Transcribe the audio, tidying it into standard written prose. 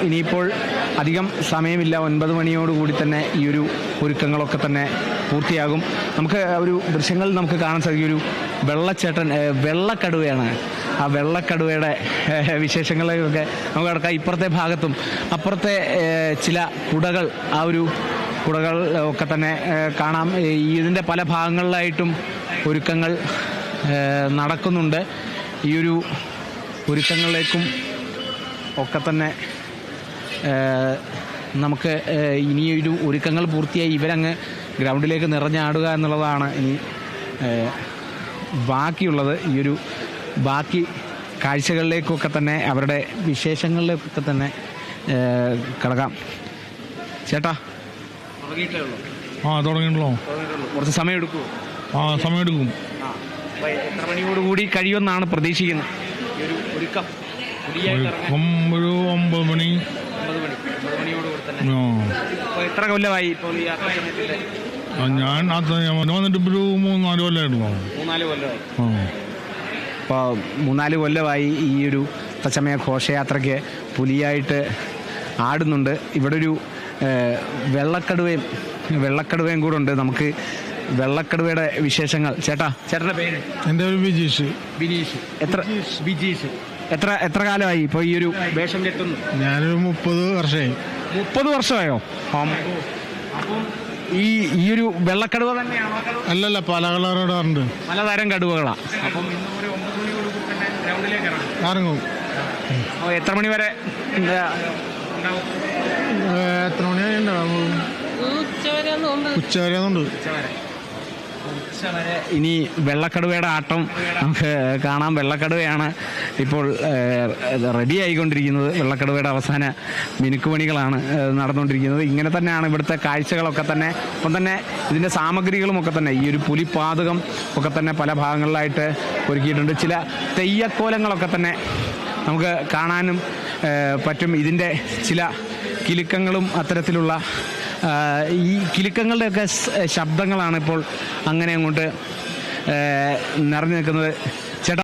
ഇനിയിപ്പോൾ അധികം സമയമില്ല, 9 മണിയോടുകൂടി തന്നെ ഈ ഒരു ഒരുക്കങ്ങളൊക്കെ തന്നെ പൂർത്തിയാകും. നമുക്ക് ഒരു ദൃശ്യങ്ങളിൽ നമുക്ക് കാണാൻ സാധിക്കും, ഒരു വെള്ളക്കടുവയാണ്. ആ വെള്ളക്കടുവയുടെ വിശേഷങ്ങളെയൊക്കെ നമുക്ക് കിടക്കാം. ഇപ്പുറത്തെ ഭാഗത്തും അപ്പുറത്തെ ചില കുടകൾ, ആ ഒരു കുടകൾ ഒക്കെ തന്നെ കാണാം. ഇതിൻ്റെ പല ഭാഗങ്ങളിലായിട്ടും ഒരുക്കങ്ങൾ നടക്കുന്നുണ്ട്. ഈ ഒരു ഒരുക്കങ്ങളിലേക്കും ഒക്കെ തന്നെ നമുക്ക് ഇനിയൊരു ഒരുക്കങ്ങൾ പൂർത്തിയായി ഇവരങ്ങ് ഗ്രൗണ്ടിലേക്ക് നിറഞ്ഞാടുക എന്നുള്ളതാണ് ഇനി ബാക്കിയുള്ളത്. ഈ ഒരു ബാക്കി കാഴ്ചകളിലേക്കൊക്കെ തന്നെ അവരുടെ വിശേഷങ്ങളിലേക്കൊക്കെ തന്നെ കിടക്കാം. ചേട്ടാ തുടങ്ങിയിട്ടുള്ളൂ. കുറച്ച് സമയം എടുക്കുമോ? സമയം എടുക്കും. എത്ര മണിയോടുകൂടി കഴിയുമെന്നാണ് പ്രതീക്ഷിക്കുന്നത് ഈ ഒരു ഒരുക്കം? ഒരു 9 മണി. എത്ര കൊല്ലമായി ഞാൻ വന്നിട്ട് ഒരു 3-4 കൊല്ലമായിട്ടുള്ളൂ. 3-4 കൊല്ലമായി. ഇപ്പോൾ 3-4 കൊല്ലമായി ഈ ഒരു തത്സമയ ഘോഷയാത്രയ്ക്ക് പുലിയായിട്ട് ആടുന്നുണ്ട്. ഇവിടെ ഒരു വെള്ളക്കടുവയും കൂടെ ഉണ്ട്. നമുക്ക് വെള്ളക്കടുവയുടെ വിശേഷങ്ങൾ. ചേട്ടൻ്റെ പേര്? എൻ്റെ പേര് ബിജീഷ്. ബിജീഷ്. എത്ര കാലമായി ഇപ്പോൾ ഈ ഒരു വേഷം കെട്ടുന്നു? ഞാനൊരു 30 വർഷമായി. 30 വർഷമായോ? അപ്പം ഈ ഒരു വെള്ളക്കടുവ തന്നെയാണോ? അല്ലല്ല, പല കളറുണ്ട്. പലതരം കടുവകളാണ്. അപ്പം ഇന്ന് ഒരു 9 മണിയോടുകൂടി തന്നെ ഗ്രൗണ്ടിലേക്ക് ഇറങ്ങും. എത്ര മണി വരെ ഉണ്ടാവും? എത്ര മണി ഉണ്ടാവും? ഉച്ചവരെ ഉണ്ട്. ഇനി വെള്ളക്കടുവയുടെ ആട്ടം നമുക്ക് കാണാം. വെള്ളക്കടുവയാണ് ഇപ്പോൾ റെഡി ആയിക്കൊണ്ടിരിക്കുന്നത്. വെള്ളക്കടുവയുടെ അവസാന മിനുക്കുപണികളാണ് നടന്നുകൊണ്ടിരിക്കുന്നത്. ഇങ്ങനെ തന്നെയാണ് ഇവിടുത്തെ കാഴ്ചകളൊക്കെ തന്നെ. ഒപ്പം തന്നെ ഇതിൻ്റെ സാമഗ്രികളുമൊക്കെ തന്നെ ഈ ഒരു പുലിപ്പാതകം ഒക്കെ തന്നെ പല ഭാഗങ്ങളിലായിട്ട് ഒരുക്കിയിട്ടുണ്ട്. ചില തെയ്യക്കോലങ്ങളൊക്കെ തന്നെ നമുക്ക് കാണാനും പറ്റും. ഇതിൻ്റെ ചില കിലുക്കങ്ങളും അത്തരത്തിലുള്ള ഈ കിലുക്കങ്ങളുടെയൊക്കെ ശബ്ദങ്ങളാണ് ഇപ്പോൾ അങ്ങനെ അങ്ങോട്ട് നിറഞ്ഞു നിൽക്കുന്നത്.